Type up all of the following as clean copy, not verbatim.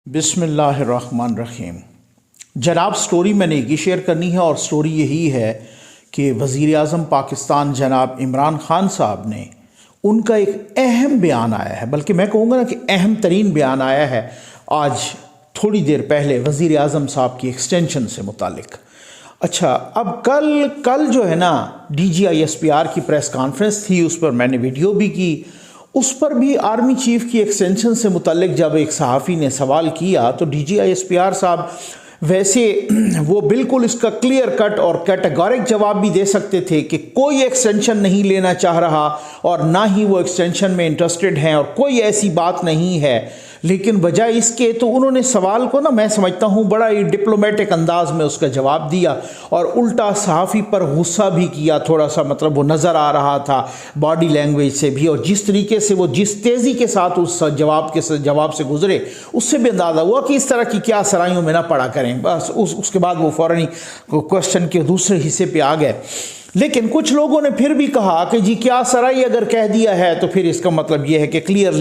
بسم اللہ الرحمن الرحیم۔ جناب سٹوری میں نے یہ شیئر کرنی ہے اور سٹوری یہی ہے کہ وزیر اعظم پاکستان جناب عمران خان صاحب نے ان کا ایک اہم بیان آیا ہے، بلکہ میں کہوں گا نا کہ اہم ترین بیان آیا ہے آج تھوڑی دیر پہلے وزیر اعظم صاحب کی ایکسٹینشن سے متعلق۔ اچھا، اب کل جو ہے نا DGISPR کی پریس کانفرنس تھی، اس پر میں نے ویڈیو بھی کی۔ اس پر بھی آرمی چیف کی ایکسٹینشن سے متعلق جب ایک صحافی نے سوال کیا تو DGISPR صاحب ویسے وہ بالکل اس کا کلیئر کٹ اور کیٹیگورک جواب بھی دے سکتے تھے کہ کوئی ایکسٹینشن نہیں لینا چاہ رہا اور نہ ہی وہ ایکسٹینشن میں انٹرسٹڈ ہیں اور کوئی ایسی بات نہیں ہے، لیکن بجائے اس کے تو انہوں نے سوال کو میں سمجھتا ہوں بڑا ہی ڈپلومیٹک انداز میں اس کا جواب دیا اور الٹا صحافی پر غصہ بھی کیا، تھوڑا سا وہ نظر آ رہا تھا باڈی لینگویج سے بھی، اور جس طریقے سے وہ جس تیزی کے ساتھ اس جواب سے گزرے اس سے بھی اندازہ ہوا کہ اس طرح کی کیا سرائیوں میں نہ پڑا کریں۔ بس اس کے بعد وہ فوراً کوشچن کے دوسرے حصے پہ آ گئے۔ لیکن کچھ لوگوں نے پھر بھی کہا کہ جی کیا سرائی اگر کہہ دیا ہے تو پھر اس کا مطلب یہ ہے کہ کلیئر،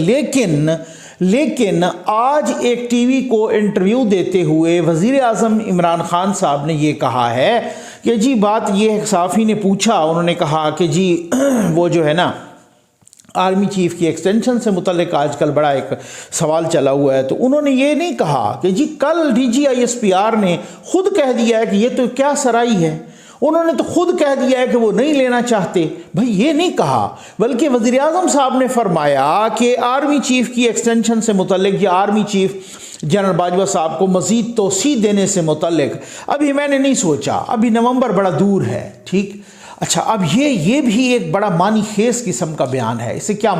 لیکن آج ایک ٹی وی کو انٹرویو دیتے ہوئے وزیر اعظم عمران خان صاحب نے یہ کہا ہے کہ جی بات یہ ہے، صحافی نے پوچھا، انہوں نے کہا کہ جی وہ جو ہے نا آرمی چیف کی ایکسٹینشن سے متعلق آج کل بڑا ایک سوال چلا ہوا ہے، تو انہوں نے یہ نہیں کہا کہ جی کل DGISPR نے خود کہہ دیا ہے کہ یہ تو کیا سرائی ہے، انہوں نے تو خود کہہ دیا ہے کہ وہ نہیں لینا چاہتے۔ بھائی یہ نہیں کہا، بلکہ وزیر اعظم صاحب نے فرمایا کہ آرمی چیف کی ایکسٹینشن سے متعلق یا آرمی چیف جنرل باجوہ صاحب کو مزید توسیع دینے سے متعلق ابھی میں نے نہیں سوچا، ابھی نومبر بڑا دور ہے، ٹھیک۔ اچھا، اب یہ بھی ایک بڑا معنی خیز قسم کا بیان ہے۔ اس سے کیا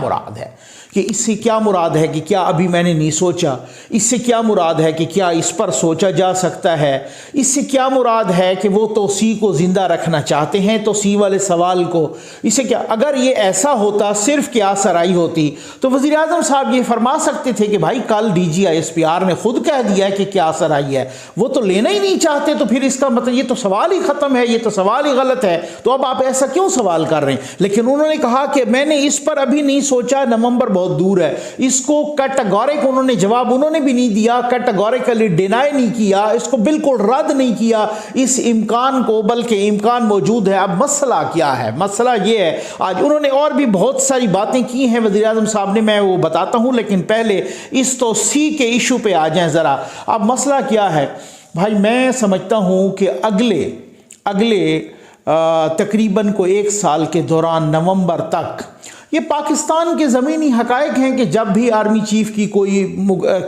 مراد ہے کہ کیا ابھی میں نے نہیں سوچا؟ اس سے کیا مراد ہے کہ کیا اس پر سوچا جا سکتا ہے؟ اس سے کیا مراد ہے کہ وہ توسیع کو زندہ رکھنا چاہتے ہیں، توسیع والے سوال کو؟ اس سے کیا، اگر یہ ایسا ہوتا، صرف کیا سرائی ہوتی، تو وزیر اعظم صاحب یہ فرما سکتے تھے کہ بھائی کل DGISPR نے خود کہہ دیا ہے کہ کیا سرائی ہے، وہ تو لینا ہی نہیں چاہتے، تو پھر اس کا مطلب یہ تو سوال ہی ختم ہے، یہ تو سوال ہی غلط ہے، تو اب آپ ایسا کیوں سوال کر رہے ہیں؟ لیکن انہوں نے کہا کہ میں نے اس پر ابھی نہیں سوچا، نومبر بہت دور ہے۔ اس کو کیٹیگورک انہوں نے جواب انہوں نے بھی نہیں دیا، کیٹیگوریکلی ڈینائی نہیں کیا، اس کو بالکل رد نہیں کیا اس امکان کو، بلکہ امکان موجود ہے۔ اب مسئلہ کیا ہے؟ مسئلہ یہ ہے، آج انہوں نے اور بھی بہت ساری باتیں کی ہیں وزیر اعظم صاحب نے، میں وہ بتاتا ہوں، لیکن پہلے اس توسیع کے ایشو پہ آ جائیں ذرا۔ اب مسئلہ کیا ہے بھائی؟ میں سمجھتا ہوں کہ اگلے تقریباً کو 1 سال کے دوران نومبر تک یہ پاکستان کے زمینی حقائق ہیں کہ جب بھی آرمی چیف کی کوئی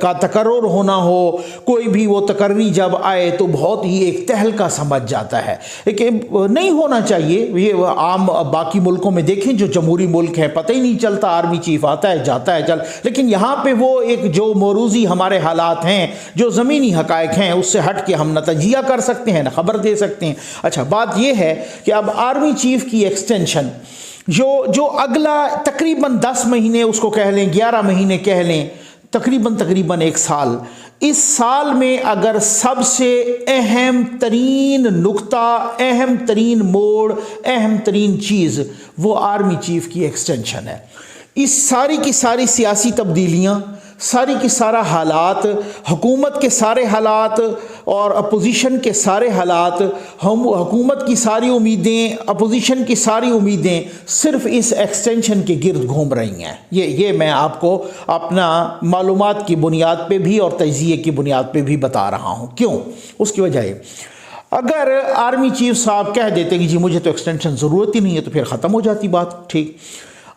کا تقرر ہونا ہو، کوئی بھی وہ تقرری جب آئے تو بہت ہی ایک تہلکہ سمجھ جاتا ہے کہ نہیں ہونا چاہیے۔ یہ عام باقی ملکوں میں دیکھیں جو جمہوری ملک ہیں، پتہ ہی نہیں چلتا، آرمی چیف آتا ہے جاتا ہے چل، لیکن یہاں پہ وہ ایک جو موروثی ہمارے حالات ہیں، جو زمینی حقائق ہیں، اس سے ہٹ کے ہم نہ تجزیہ کر سکتے ہیں نہ خبر دے سکتے ہیں۔ اچھا، بات یہ ہے کہ اب آرمی چیف کی ایکسٹینشن جو اگلا تقریباً 10 مہینے اس کو کہہ لیں، 11 مہینے کہہ لیں، تقریباً 1 سال، اس سال میں اگر سب سے اہم ترین نقطہ، اہم ترین موڑ، اہم ترین چیز وہ آرمی چیف کی ایکسٹینشن ہے۔ اس ساری کی ساری سیاسی تبدیلیاں، ساری کی سارا حالات، حکومت کے سارے حالات اور اپوزیشن کے سارے حالات، حکومت کی ساری امیدیں، اپوزیشن کی ساری امیدیں صرف اس ایکسٹینشن کے گرد گھوم رہی ہیں۔ یہ میں آپ کو اپنا معلومات کی بنیاد پہ بھی اور تجزیے کی بنیاد پہ بھی بتا رہا ہوں۔ کیوں؟ اس کی وجہ ہے، اگر آرمی چیف صاحب کہہ دیتے کہ جی مجھے تو ایکسٹینشن ضرورت ہی نہیں ہے تو پھر ختم ہو جاتی بات، ٹھیک۔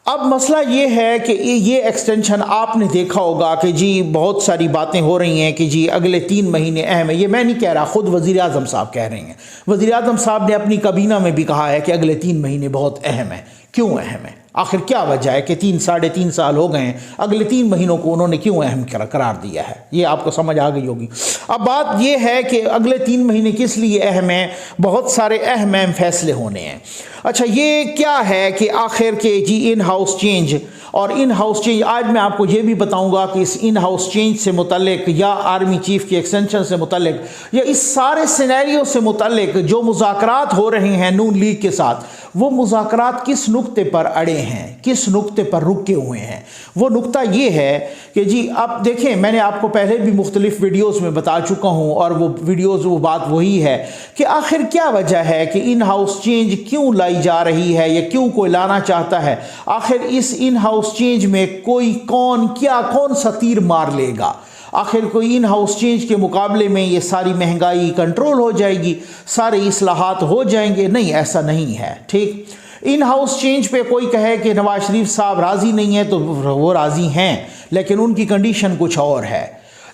اب مسئلہ یہ ہے کہ یہ ایکسٹینشن آپ نے دیکھا ہوگا کہ جی بہت ساری باتیں ہو رہی ہیں کہ جی اگلے 3 مہینے اہم ہے۔ یہ میں نہیں کہہ رہا، خود وزیر اعظم صاحب کہہ رہے ہیں۔ وزیر اعظم صاحب نے اپنی کابینہ میں بھی کہا ہے کہ اگلے 3 مہینے بہت اہم ہیں۔ کیوں اہم ہے؟ آخر کیا وجہ ہے کہ 3.5 سال ہو گئے ہیں، اگلے 3 مہینوں کو انہوں نے کیوں اہم قرار دیا ہے؟ یہ آپ کو سمجھ آ گئی ہوگی۔ اب بات یہ ہے کہ اگلے 3 مہینے کس لیے اہم ہیں؟ بہت سارے اہم فیصلے ہونے ہیں۔ اچھا، یہ کیا ہے کہ آخر کے جی ان ہاؤس چینج اور ان ہاؤس چینج، آج میں آپ کو یہ بھی بتاؤں گا کہ اس ان ہاؤس چینج سے متعلق یا آرمی چیف کی ایکسٹینشن سے متعلق یا اس سارے سینیریو سے متعلق جو مذاکرات ہو رہے ہیں نون لیگ کے ساتھ، وہ مذاکرات کس نقطے پر اڑے ہیں, کس نقطے پر رکے ہوئے ہیں. وہ نقطہ یہ ہے کہ جی اب دیکھیں, میں نے آپ کو پہلے بھی مختلف ویڈیوز میں بتا چکا ہوں, اور وہ ویڈیوز وہ بات وہی ہے کہ آخر کیا وجہ ہے کہ ان ہاؤس چینج کیوں لائی جا رہی ہے, یا کیوں کوئی لانا چاہتا ہے. آخر اس ان ہاؤس چینج میں کوئی کون سا تیر مار لے گا. آخر کوئی ان ہاؤس چینج کے مقابلے میں یہ ساری مہنگائی کنٹرول ہو جائے گی, سارے اصلاحات ہو جائیں گے؟ نہیں, ایسا نہیں ہے. ٹھیک, ان ہاؤس چینج پہ کوئی کہے کہ نواز شریف صاحب راضی نہیں ہیں, تو وہ راضی ہیں, لیکن ان کی کنڈیشن کچھ اور ہے.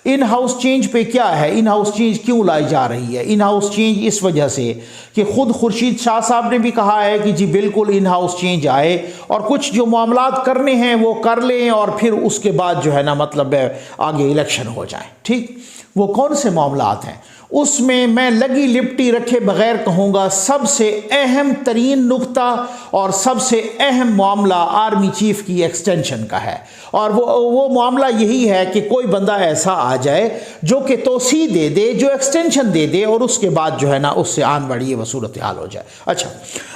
ان ہاؤس چینج پہ کیا ہے, ان ہاؤس چینج کیوں لائی جا رہی ہے؟ ان ہاؤس چینج اس وجہ سے کہ خود خورشید شاہ صاحب نے بھی کہا ہے کہ جی بالکل ان ہاؤس چینج آئے, اور کچھ جو معاملات کرنے ہیں وہ کر لیں, اور پھر اس کے بعد جو ہے نا مطلب آگے الیکشن ہو جائیں. ٹھیک, وہ کون سے معاملات ہیں؟ اس میں لگی لپٹی رکھے بغیر کہوں گا سب سے اہم ترین نقطہ اور سب سے اہم معاملہ آرمی چیف کی ایکسٹینشن کا ہے. اور وہ معاملہ یہی ہے کہ کوئی بندہ ایسا آ جائے جو کہ توسیع دے دے, جو ایکسٹینشن دے دے, اور اس کے بعد جو ہے نا اس سے آن بڑی یہ صورتحال ہو جائے. اچھا,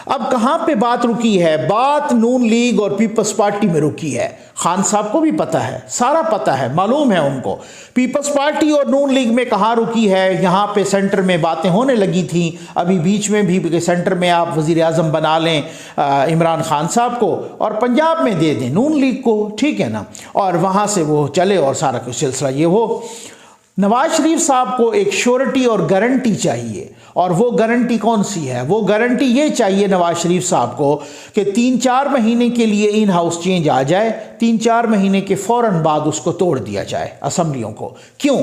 اب کہاں پہ بات رکی ہے؟ بات نون لیگ اور پیپلز پارٹی میں رکی ہے. خان صاحب کو بھی پتہ ہے, سارا پتہ ہے, معلوم ہے ان کو پیپلز پارٹی اور نون لیگ میں کہاں رکی ہے. یہاں پہ سینٹر میں باتیں ہونے لگی تھیں, ابھی بیچ میں بھی سینٹر میں آپ وزیر اعظم بنا لیں عمران خان صاحب کو, اور پنجاب میں دے دیں نون لیگ کو. ٹھیک ہے نا, اور وہاں سے وہ چلے اور سارا کچھ سلسلہ یہ ہو. نواز شریف صاحب کو ایک شورٹی اور گارنٹی چاہیے, اور وہ گارنٹی کون سی ہے؟ وہ گارنٹی یہ چاہیے نواز شریف صاحب کو کہ 3-4 مہینے کے لیے ان ہاؤس چینج آ جائے, 3-4 مہینے کے فوراً بعد اس کو توڑ دیا جائے اسمبلیوں کو. کیوں؟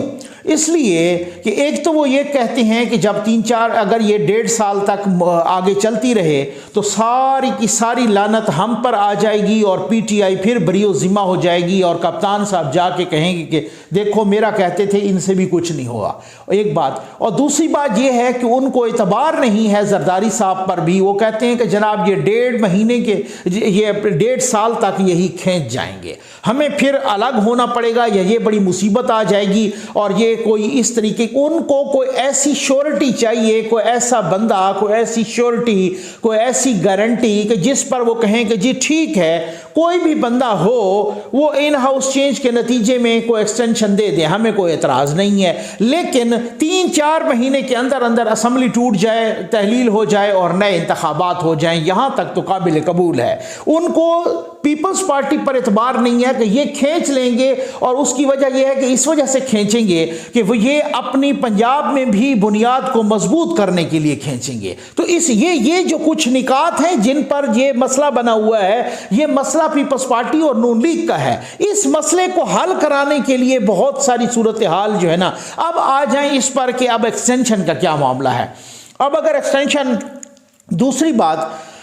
اس لیے کہ ایک تو وہ یہ کہتے ہیں کہ جب 3-4 اگر یہ 1.5 سال تک آگے چلتی رہے تو ساری کی ساری لعنت ہم پر آ جائے گی, اور پی ٹی آئی پھر بری و ذمہ ہو جائے گی, اور کپتان صاحب جا کے کہیں گے کہ دیکھو میرا کہتے تھے ان سے بھی کچھ نہیں ہوا. ایک بات, اور دوسری بات یہ ہے کہ ان کو اعتبار نہیں ہے زرداری صاحب پر بھی. وہ کہتے ہیں کہ جناب یہ 1.5 مہینے کے یہ 1.5 سال تک یہی کھینچ جائیں گے, ہمیں پھر الگ ہونا پڑے گا, یا یہ بڑی مصیبت آ جائے گی. اور یہ کوئی اس طریقے ان کو کوئی ایسی شورٹی چاہیے, کوئی ایسا بندہ, کوئی ایسی شورٹی, کوئی ایسی گارنٹی کہ جس پر وہ کہیں کہ جی ٹھیک ہے کوئی بھی بندہ ہو وہ ان ہاؤس چینج کے نتیجے میں کوئی ایکسٹینشن دے دے, ہمیں کوئی اعتراض نہیں ہے, لیکن 3-4 مہینے کے اندر اسمبلی ٹوٹ جائے, تحلیل ہو جائے اور نئے انتخابات ہو جائیں, یہاں تک تو قابل قبول ہے. ان کو پیپلز پارٹی پر اعتبار نہیں ہے کہ یہ کھینچ لیں گے, اور اس کی وجہ یہ ہے کہ اس وجہ سے کھینچیں گے کہ وہ یہ اپنی پنجاب میں بھی بنیاد کو مضبوط کرنے کے لیے کھینچیں گے. تو یہ جو کچھ نکات ہیں جن پر یہ مسئلہ بنا ہوا ہے, یہ مسئلہ پیپلز پارٹی اور نون لیگ کا ہے. اس مسئلے کو حل کرانے کے لیے بہت ساری صورتحال جو ہے نا, اب آ جائیں اس پر کہ اب ایکسٹینشن کا کیا معاملہ ہے. اب اگر ایکسٹینشن, دوسری بات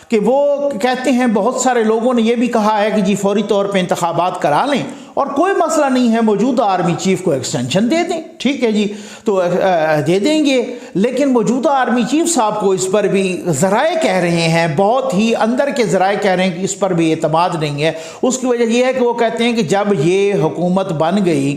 کہ وہ کہتے ہیں بہت سارے لوگوں نے یہ بھی کہا ہے کہ جی فوری طور پہ انتخابات کرا لیں اور کوئی مسئلہ نہیں ہے, موجودہ آرمی چیف کو ایکسٹینشن دے دیں. ٹھیک ہے جی, تو دے دیں گے, لیکن موجودہ آرمی چیف صاحب کو اس پر بھی ذرائع کہہ رہے ہیں, بہت ہی اندر کے ذرائع کہہ رہے ہیں کہ اس پر بھی اعتماد نہیں ہے. اس کی وجہ یہ ہے کہ وہ کہتے ہیں کہ جب یہ حکومت بن گئی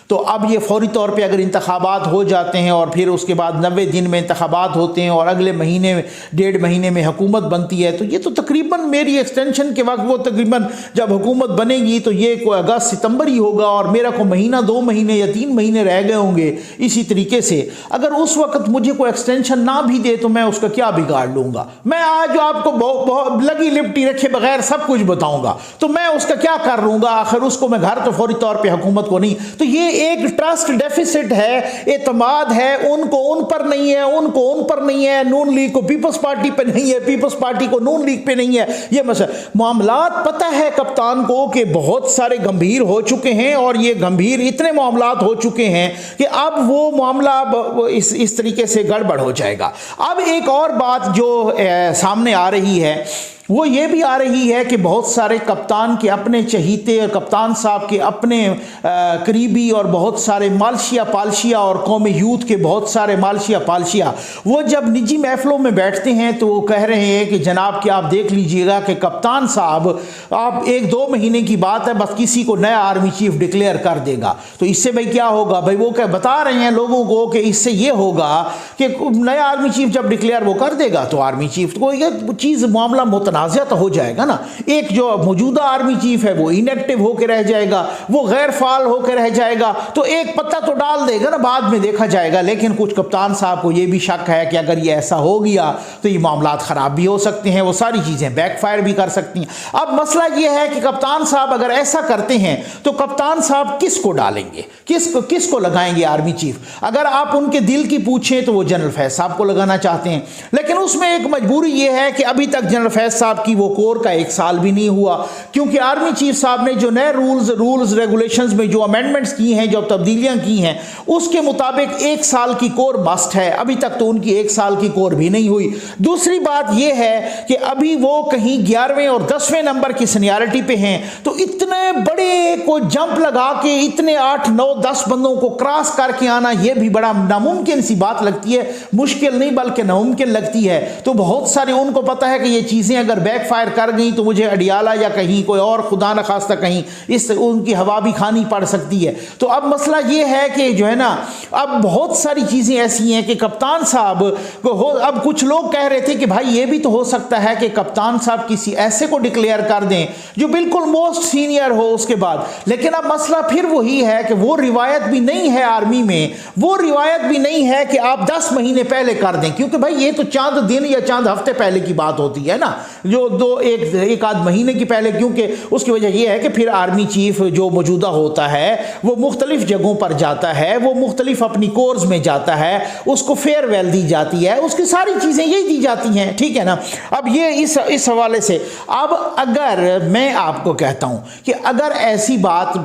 تو اب یہ فوری طور پہ اگر انتخابات ہو جاتے ہیں اور پھر اس کے بعد 90 دن میں انتخابات ہوتے ہیں اور اگلے مہینے 1.5 مہینے میں حکومت بنتی ہے, تو یہ تو تقریباً میری ایکسٹینشن کے وقت وہ تقریباً جب حکومت بنے گی تو یہ کوئی اگست ستمبر ہی ہوگا, اور میرا کو مہینہ 2 مہینے یا 3 مہینے رہ گئے ہوں گے. اسی طریقے سے اگر اس وقت مجھے کوئی ایکسٹینشن نہ بھی دے تو میں اس کا کیا بگاڑ لوں گا؟ میں آج آپ کو بہت لگی لپٹی رکھے بغیر سب کچھ بتاؤں گا, تو میں اس کا کیا کر لوں گا؟ آخر اس کو میں گھر تو فوری طور پہ حکومت کو نہیں. تو یہ ایک ٹرسٹ ڈیفیسٹ ہے, اعتماد ہے, ان کو ان پر نہیں ہے, ان کو ان پر نہیں ہے, نون لیگ کو پیپلز پارٹی پہ نہیں ہے, پیپلز پارٹی کو نون لیگ پہ نہیں ہے. یہ مسئلہ معاملات پتہ ہے کپتان کو کہ بہت سارے گمبھیر ہو چکے ہیں, اور یہ گمبھیر اتنے معاملات ہو چکے ہیں کہ اب وہ معاملہ اس طریقے سے گڑبڑ ہو جائے گا. اب ایک اور بات جو سامنے آ رہی ہے وہ یہ بھی آ رہی ہے کہ بہت سارے کپتان کے اپنے چہیتے اور کپتان صاحب کے اپنے قریبی اور بہت سارے مالشیا پالشیا اور قوم یوتھ کے بہت سارے مالشیا پالشیا وہ جب نجی محفلوں میں بیٹھتے ہیں تو وہ کہہ رہے ہیں کہ جناب کہ آپ دیکھ لیجئے گا کہ کپتان صاحب آپ 1-2 مہینے کی بات ہے, بس کسی کو نیا آرمی چیف ڈکلیئر کر دے گا تو اس سے بھائی کیا ہوگا؟ بھائی وہ کہ بتا رہے ہیں لوگوں کو کہ اس سے یہ ہوگا کہ نیا آرمی چیف جب ڈکلیئر وہ کر دے گا تو آرمی چیف کو یہ چیز معاملہ متنازع تنازع تو ہو جائے گا نا. ایک جو موجودہ آرمی چیف ہے وہ انیکٹیو ہو کے رہ جائے گا, وہ غیر فعال ہو کے رہ جائے گا, تو ایک پتہ تو ڈال دے گا نا, بعد میں دیکھا جائے گا. لیکن کچھ کپتان صاحب کو یہ بھی شک ہے کہ اگر یہ ایسا ہو گیا تو یہ معاملات خراب بھی ہو سکتے ہیں, وہ ساری چیزیں بیک فائر بھی کر سکتی ہیں. اب مسئلہ یہ ہے کہ کپتان صاحب اگر ایسا کرتے ہیں تو کپتان صاحب کس کو ڈالیں گے, کس کو لگائیں گے آرمی چیف؟ اگر آپ ان کے دل کی پوچھیں تو وہ جنرل فیض صاحب کو لگانا چاہتے ہیں, لیکن اس میں ایک مجبوری یہ ہے کہ ابھی تک جنرل فیض صاحب کی وہ کور کا 1 سال بھی نہیں ہوا, کیونکہ آرمی چیف صاحب نے جو نئے رولز ریگولیشنز میں جو امینڈمنٹس کی ہیں, جو تبدیلیاں کی ہیں, اس کے مطابق 1 سال کی کور مسٹ ہے. ابھی تک تو ان کی 1 سال کی کور بھی نہیں ہوئی. دوسری بات یہ ہے کہ ابھی وہ کہیں 11ویں اور 10ویں نمبر کی سینیارٹی پہ ہیں, تو اتنے بڑے کو جمپ لگا کے اتنے 8 9 10 بندوں کو کراس کر کے آنا یہ بھی بڑا ناممکن سی بات لگتی ہے. مشکل نہیں بلکہ ناممکن لگتی ہے. تو بہت سارے ان کو پتہ ہے کہ یہ چیزیں اگر بیک فائر کر گئیں تو مجھے اڈیالہ یا کہیں کوئی اور خدا نخواستہ کہیں اس ان کی ہوا بھی کھانی پڑ سکتی ہے. تو اب مسئلہ یہ ہے کہ جو ہے نا, اب بہت ساری چیزیں ایسی ہیں کہ کپتان صاحب کو اب کچھ لوگ کہہ رہے تھے کہ بھائی یہ بھی تو ہو سکتا ہے کہ کپتان صاحب کسی ایسے کو ڈکلیئر کر دیں جو بالکل موسٹ سینئر ہو اس کے بعد. لیکن اب مسئلہ پھر وہی ہے کہ وہ روایت بھی نہیں ہے آرمی میں, وہ روایت بھی نہیں ہے کہ آپ 10 مہینے پہلے کر دیں, کیونکہ بھائی یہ تو چاند دن یا چاند ہفتے پہلے کی بات ہوتی ہے نا, جو ایک آدھ مہینے کی پہلے, کیونکہ اس کی وجہ یہ ہے کہ پھر آرمی چیف جو موجودہ ہوتا ہے وہ مختلف جگہوں پر جاتا ہے, وہ مختلف اپنی کورس میں جاتا ہے, اس کو فیئر ویل دی جاتی ہے, اس کی ساری چیزیں یہی دی جاتی ہیں, ٹھیک ہے نا. اب یہ اس حوالے سے اب اگر میں آپ کو کہتا ہوں کہ اگر ایسی بات,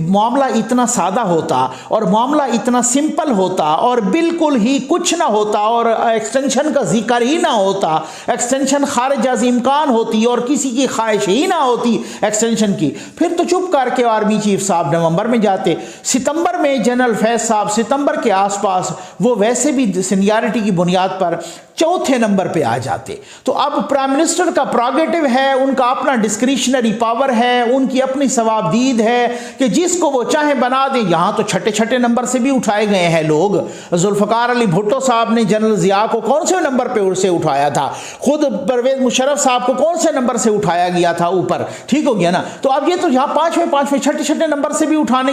معاملہ اتنا سادہ ہوتا اور معاملہ اتنا سمپل ہوتا اور بالکل ہی کچھ نہ ہوتا اور ایکسٹینشن کا ذکر ہی نہ ہوتا, ایکسٹینشن خارج از امکان ہوتی اور کسی کی خواہش ہی نہ ہوتی ایکسٹینشن کی, پھر تو چپ کر کے آرمی چیف صاحب نومبر میں جاتے. ستمبر میں جنرل فیض صاحب ستمبر کے آس پاس وہ ویسے بھی سینیارٹی کی بنیاد پر 4تھے نمبر پہ آ جاتے. تو اب پرائم منسٹر کا پراگیٹو ہے, ان کا اپنا ڈسکریشنری پاور ہے, ان کی اپنی ثوابدید ہے کہ جس کو وہ چاہیں بنا دیں. یہاں تو چھٹے نمبر سے بھی اٹھائے گئے ہیں لوگ. ذوالفقار علی بھٹو صاحب نے جنرل ضیاء کو کون سے نمبر پہ سے اٹھایا تھا, خود پرویز مشرف صاحب کو کون سے نمبر سے اٹھایا گیا تھا اوپر, ٹھیک ہو گیا نا. تو اب یہ تو یہاں 5ویں چھٹے نمبر سے بھی اٹھانے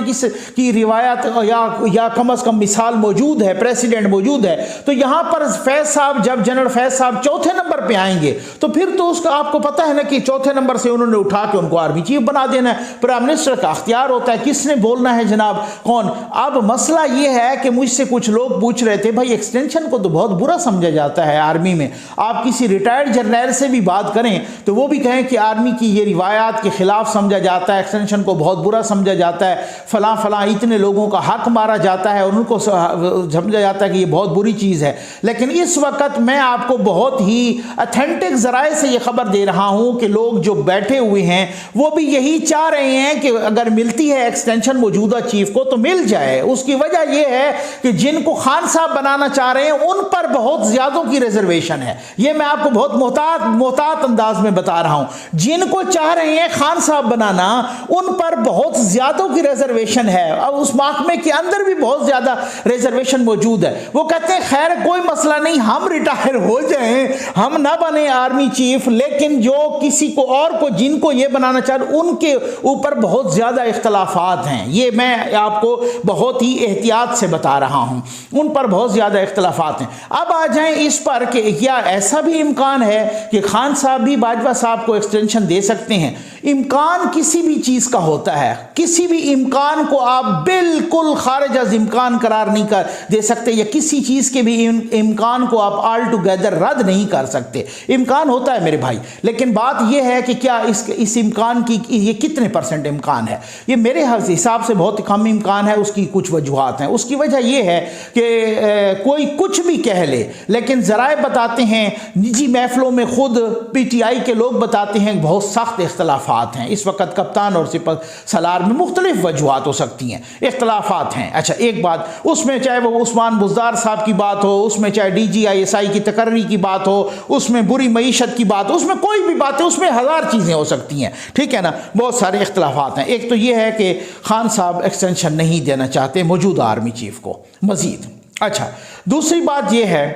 کی روایت یا کم از کم مثال موجود ہے, پریسیڈنٹ موجود ہے. تو یہاں پر فیض صاحب, جب جنرل فیض صاحب 4تھے نمبر پہ آئیں گے تو پھر تو اس کا آپ کو پتہ ہے نا کہ 4تھے نمبر سے انہوں نے اٹھا کے ان کو آرمی چیف بنا دینا ہے. پرائم منسٹر کا اختیار ہوتا ہے کس نے بولنا ہے جناب کون. اب مسئلہ یہ ہے کہ مجھ سے کچھ لوگ پوچھ رہے تھے بھائی ایکسٹینشن کو تو بہت برا سمجھا جاتا ہے آرمی میں, آپ کسی ریٹائرڈ جرنیل سے بھی بات کریں تو وہ بھی کہیں کہ آرمی کی یہ روایات کے خلاف سمجھا جاتا ہے, ایکسٹینشن کو بہت برا سمجھا جاتا ہے, فلاں اتنے لوگوں کا حق مارا جاتا ہے اور ان کو سمجھا جاتا ہے کہ یہ بہت بری چیز ہے. لیکن اس وقت میں آپ کو بہت ہی اتھینٹک ذرائع سے یہ خبر دے رہا ہوں کہ لوگ جو بیٹھے ہوئے ہیں وہ بھی یہی چاہ رہے ہیں کہ اگر ملتی ہے ایکسٹینشن موجودہ چیف کو تو مل جائے. اس کی وجہ یہ ہے کہ جن کو خان صاحب بنانا چاہ رہے ہیں ان پر بہت زیادوں کی ریزرویشن ہے. یہ میں آپ کو بہت محتاط انداز میں بتا رہا ہوں. جن کو چاہ رہے ہیں خان صاحب بنانا ان پر بہت زیادوں کی ریزرویشن ہے, اور اس محکمے کے اندر بھی بہت زیادہ ریزرویشن موجود ہے. وہ کہتے ہیں خیر کوئی مسئلہ نہیں, ہم ریٹائر ہو جائیں, ہم نہ بنے آرمی چیف, لیکن جو کسی کو اور کو جن کو یہ بنانا چاہ رہے ان کے اوپر بہت زیادہ اختلافات ہیں. یہ میں آپ کو بہت ہی احتیاط سے بتا رہا ہوں, ان پر بہت زیادہ اختلافات ہیں. اب آ جائیں اس پر کہ کیا ایسا بھی امکان ہے کہ خان صاحب بھی باجوہ صاحب کو ایکسٹینشن دے سکتے ہیں. امکان کسی بھی چیز کا ہوتا ہے, کسی بھی امکان کو آپ بالکل خارج از امکان قرار نہیں کر دے سکتے, یا کسی چیز کے بھی امکان کو آپ آل ٹوگیدر رد نہیں کر سکتے. امکان ہوتا ہے میرے بھائی, لیکن بات یہ ہے کہ کیا اس امکان کی یہ کتنے % امکان ہے. یہ میرے حساب سے بہت کم امکان ہے. اس کی کچھ وجوہات ہیں. اس کی وجہ یہ ہے کہ کوئی کچھ بھی کہہ لے, لیکن ذرائع بتاتے ہیں, نجی محفلوں میں خود PTI کے لوگ بتاتے ہیں بہت سخت اختلافات ہیں اس وقت کپتان اور سپہ سالار میں. مختلف وجوہات ہو سکتی ہیں, اختلافات ہیں. اچھا ایک بات, اس میں چاہے وہ عثمان بزدار صاحب کی بات ہو, اس میں چاہے DGI کی تقرری کی بات ہو, اس میں بری معیشت کی بات ہو, اس میں کوئی بھی بات ہے, اس میں 1000 چیزیں ہو سکتی ہیں, ٹھیک ہے نا. بہت سارے اختلافات ہیں. ایک تو یہ ہے کہ خان صاحب ایکسٹینشن نہیں دینا چاہتے موجودہ آرمی چیف کو مزید. اچھا دوسری بات یہ ہے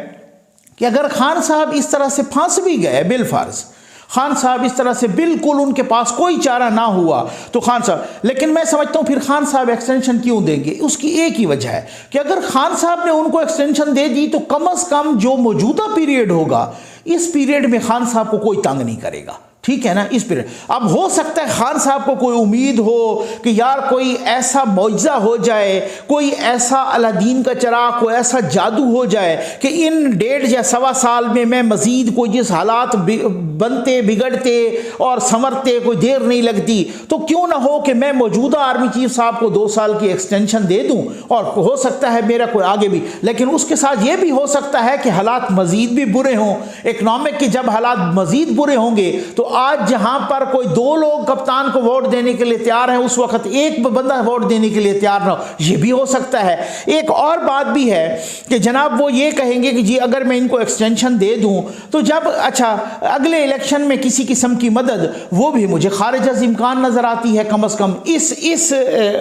کہ اگر خان صاحب اس طرح سے پھنس بھی گئے, بالفرض خان صاحب اس طرح سے بالکل ان کے پاس کوئی چارہ نہ ہوا تو خان صاحب، لیکن میں سمجھتا ہوں پھر خان صاحب ایکسٹینشن کیوں دیں گے؟ اس کی ایک ہی وجہ ہے کہ اگر خان صاحب نے ان کو ایکسٹینشن دے دی تو کم از کم جو موجودہ پیریڈ ہوگا اس پیریڈ میں خان صاحب کو کوئی تنگ نہیں کرے گا، ٹھیک ہے نا؟ اس پیریڈ اب ہو سکتا ہے خان صاحب کو کوئی امید ہو کہ یار کوئی ایسا معجزہ ہو جائے، کوئی ایسا الدین کا چراغ، کوئی ایسا جادو ہو جائے کہ ان 1.5 یا 1.25 سال میں مزید کوئی جس حالات بنتے بگڑتے اور سنورتے کوئی دیر نہیں لگتی، تو کیوں نہ ہو کہ میں موجودہ آرمی چیف صاحب کو 2 سال کی ایکسٹینشن دے دوں اور ہو سکتا ہے میرا کوئی آگے بھی، لیکن اس کے ساتھ یہ بھی ہو سکتا ہے کہ حالات مزید بھی برے ہوں اکنامک کے، جب حالات مزید برے ہوں گے تو آج جہاں پر کوئی 2 لوگ کپتان کو ووٹ دینے کے لیے تیار ہیں اس وقت ایک بندہ ووٹ دینے کے لیے تیار نہ ہو، یہ بھی ہو سکتا ہے۔ ایک اور بات بھی ہے کہ جناب وہ یہ کہیں گے کہ جی اگر میں ان کو ایکسٹینشن دے دوں تو جب اچھا اگلے الیکشن میں کسی قسم کی مدد وہ بھی مجھے خارج از امکان نظر آتی ہے، کم از کم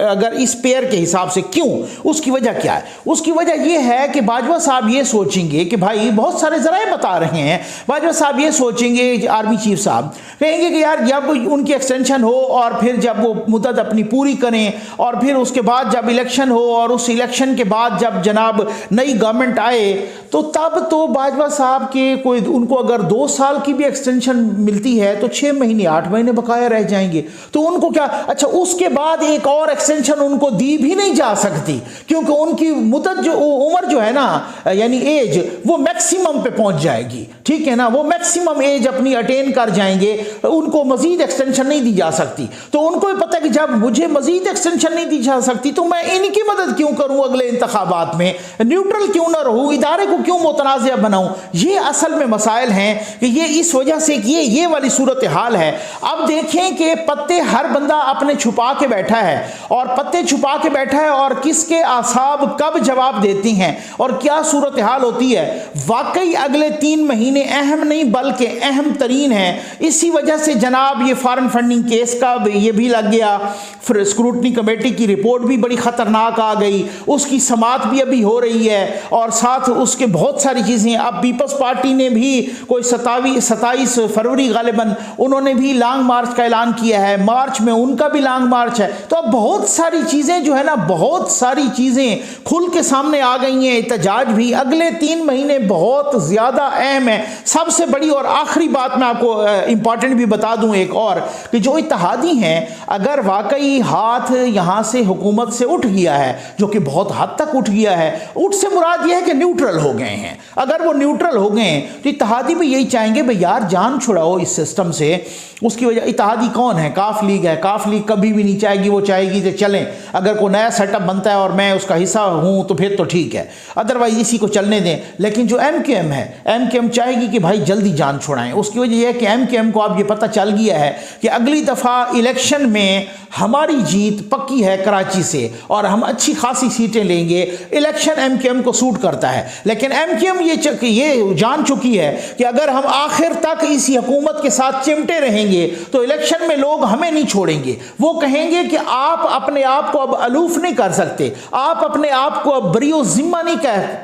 اگر اس پیئر کے حساب سے۔ کیوں؟ اس کی وجہ کیا ہے؟ اس کی وجہ یہ ہے کہ باجوہ صاحب یہ سوچیں گے کہ بھائی بہت سارے ذرائع بتا رہے ہیں، باجوہ صاحب یہ سوچیں گے، آرمی چیف صاحب کہیں گے کہ یار جب ان کی ایکسٹینشن ہو اور پھر جب وہ مدت اپنی پوری کریں اور پھر اس کے بعد جب الیکشن ہو اور اس الیکشن کے بعد جب جناب نئی گورنمنٹ آئے تو تب تو باجوہ صاحب کے کوئی ان کو اگر 2 سال کی بھی ایکسٹینشن ملتی ہے تو 6 مہینے 8 مہینے بقایا رہ جائیں گے، تو ان کو کیا اچھا اس کے بعد ایک اور ایکسٹینشن ان کو دی بھی نہیں جا سکتی کیونکہ ان کی مدت جو عمر جو ہے نا یعنی ایج وہ میکسیمم پہ پہنچ جائے گی، ٹھیک ہے نا؟ وہ میکسیمم ایج اپنی اٹین کر جائیں گے، ان کو مزید ایکسٹینشن نہیں دی جا سکتی، تو ان کو بھی پتہ ہے کہ جب مجھے مزید ایکسٹینشن نہیں دی جا سکتی تو میں ان کی مدد کیوں کروں اگلے انتخابات میں، نیوٹرل کیوں نہ رہوں، ادارے کو کیوں متنازع بناؤں؟ یہ اصل میں مسائل ہیں کہ یہ اس وجہ سے کہ یہ والی صورتحال ہے۔ اب دیکھیں کہ پتے ہر بندہ اپنے چھپا کے بیٹھا ہے اور پتے چھپا کے بیٹھا ہے اور کس کے اعصاب کب جواب دیتی ہیں اور کیا صورتحال ہوتی ہے۔ واقعی اگلے 3 مہینے اہم نہیں بلکہ اہم ترین ہیں، اسی وجہ سے جناب یہ فارن فنڈنگ کیس کا یہ بھی لگ گیا، پھر اسکروٹنی کمیٹی کی رپورٹ بھی بڑی خطرناک آ گئی، اس کی سماعت بھی ابھی ہو رہی ہے اور ساتھ اس کے بہت ساری چیزیں۔ اب پیپلز پارٹی نے بھی کوئی 27 فروری غالباً انہوں نے بھی لانگ مارچ کا اعلان کیا ہے، مارچ میں ان کا بھی لانگ مارچ ہے، تو اب بہت ساری چیزیں جو ہے نا بہت ساری چیزیں کھل کے سامنے آ گئی ہیں۔ احتجاج بھی اگلے 3 مہینے بہت زیادہ اہم ہے۔ سب سے بڑی اور آخری بات میں آپ کو امپورٹنٹ بھی بتا دوں ایک اور کہ جو اتحادی ہیں اگر واقعی ہاتھ یہاں سے حکومت سے اٹھ گیا ہے جو کہ بہت حد تک اٹھ گیا ہے، اٹھ سے مراد یہ ہے کہ نیوٹرل ہو گئے ہیں، اگر وہ نیوٹرل ہو گئے ہیں تو اتحادی بھی یہی چاہیں گے بھئی یار جان چھڑاؤ اس سسٹم سے۔ اس کی وجہ اتحادی کون ہے؟ کاف لیگ ہے، کاف لیگ کبھی بھی نہیں چاہے گی، وہ چاہے گی کہ چلیں اگر کوئی نیا سیٹ اپ بنتا ہے اور میں اس کا حصہ ہوں تو پھر تو ٹھیک ہے، ادروائز اسی کو چلنے دیں۔ لیکن جو ایم کیو ایم ہے، ایم کیو ایم چاہے گی کہ بھائی جلدی جان چھڑائیں۔ اس کی وجہ یہ ہے کہ ایم کیو ایم کو اب یہ پتہ چل گیا ہے کہ اگلی دفعہ الیکشن میں ہماری جیت پکی ہے کراچی سے اور ہم اچھی خاصی سیٹیں لیں گے، الیکشن ایم کیو ایم کو سوٹ کرتا ہے۔ لیکن ایم کیو ایم یہ جان چکی ہے کہ اگر ہم آخر تک اسی حکومت کے ساتھ چمٹے رہیں گے تو الیکشن میں لوگ ہمیں نہیں چھوڑیں گے، وہ کہیں گے کہ آپ اپنے آپ کو اب الوف نہیں کر سکتے، آپ اپنے آپ کو اب بری و ذمہ نہیں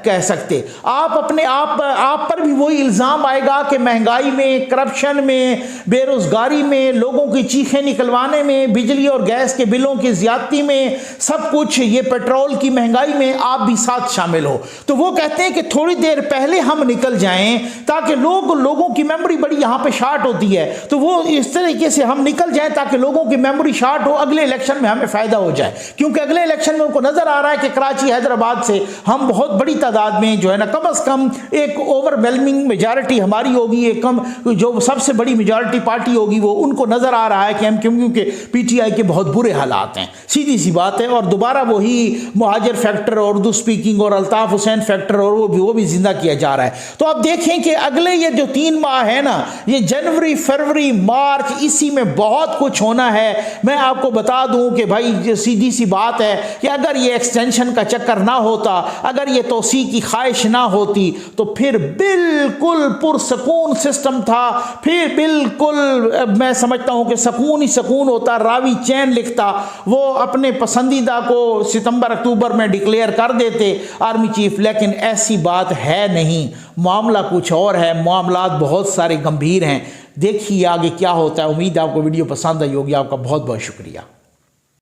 کہہ سکتے، آپ اپنے آپ پر بھی وہی الزام آئے گا کہ مہنگائی میں، کرپشن میں، بے روزگاری میں، لوگوں کی چیخیں نکلوانے میں، بجلی اور گیس کے بلوں کی زیادتی میں، سب کچھ یہ پیٹرول کی مہنگائی میں آپ بھی ساتھ شامل ہو۔ تو وہ کہتے ہیں کہ تھوڑی دیر پہلے ہم نکل جائیں تاکہ لوگوں کی میموری بڑی یہاں پہ شارٹ ہوتی ہے، تو وہ اس طریقے سے ہم نکل جائیں تاکہ لوگوں کی میموری شارٹ ہو، اگلے الیکشن میں ہمیں فائدہ ہو جائے، کیونکہ اگلے الیکشن میں ان کو نظر آ رہا ہے کہ کراچی حیدرآباد سے ہم بہت بڑی تعداد میں جو ہے نا کم از کم ایک اوور ویلمنگ میجارٹی ہماری ہوگی، ایک کم جو سب سے بڑی میجارٹی پارٹی ہوگی، وہ ان کو نظر آ رہا ہے کہ ہم کیونکہ پی ٹی آئی کے بہت برے حالات ہیں، سیدھی سی بات ہے۔ اور دوبارہ وہی مہاجر فیکٹر اور اردو سپیکنگ اور الطاف حسین فیکٹر اور وہ بھی زندہ کیا جا رہا ہے۔ تو اب دیکھیں کہ اگلے یہ جو 3 ماہ ہے نا، یہ جنوری، فروری، مارچ، اسی میں بہت کچھ ہونا ہے۔ میں آپ کو بتا دوں کہ بھائی سیدھی سی بات ہے کہ اگر یہ ایکسٹینشن کا چکر نہ ہوتا، اگر یہ توسیع کی خواہش نہ ہوتی تو پھر بالکل پرسکون سسٹم تھا، پھر بالکل میں سمجھتا ہوں کہ سکون ہی سکون ہوتا، راوی چین لکھتا، وہ اپنے پسندیدہ کو ستمبر اکتوبر میں ڈکلیئر کر دیتے آرمی چیف۔ لیکن ایسی بات ہے نہیں، معاملہ کچھ اور ہے، معاملات بہت سارے گمبھیر ہیں۔ دیکھیے آگے کیا ہوتا ہے. امید ہے آپ کو ویڈیو پسند آئی ہوگی. آپ کا بہت بہت شکریہ.